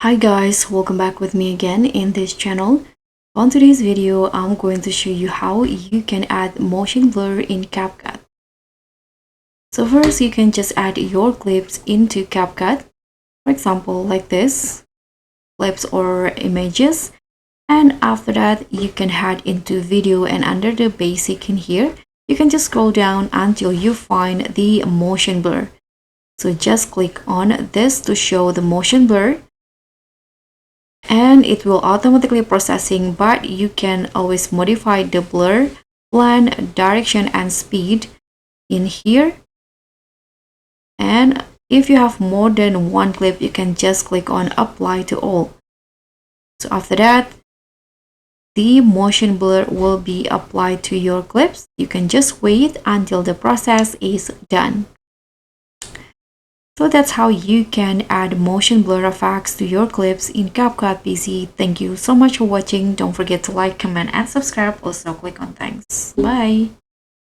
Hi guys, welcome back with me again in this channel. On today's video, I'm going to show you how you can add motion blur in CapCut. So first, you can just add your clips into CapCut. For example, like this, clips or images. And after that, you can add into video, and under the basic in here, you can just scroll down until you find the motion blur. So just click on this to show the motion blur, and it will automatically processing, but you can always modify the blur, blend, direction, and speed in here. And if you have more than one clip, you can just click on apply to all. So after that, the motion blur will be applied to your clips. You can just wait until the process is done. So that's how you can add motion blur effects to your clips in CapCut PC. Thank you so much for watching. Don't forget to like, comment, and subscribe. Also click on thanks. Bye.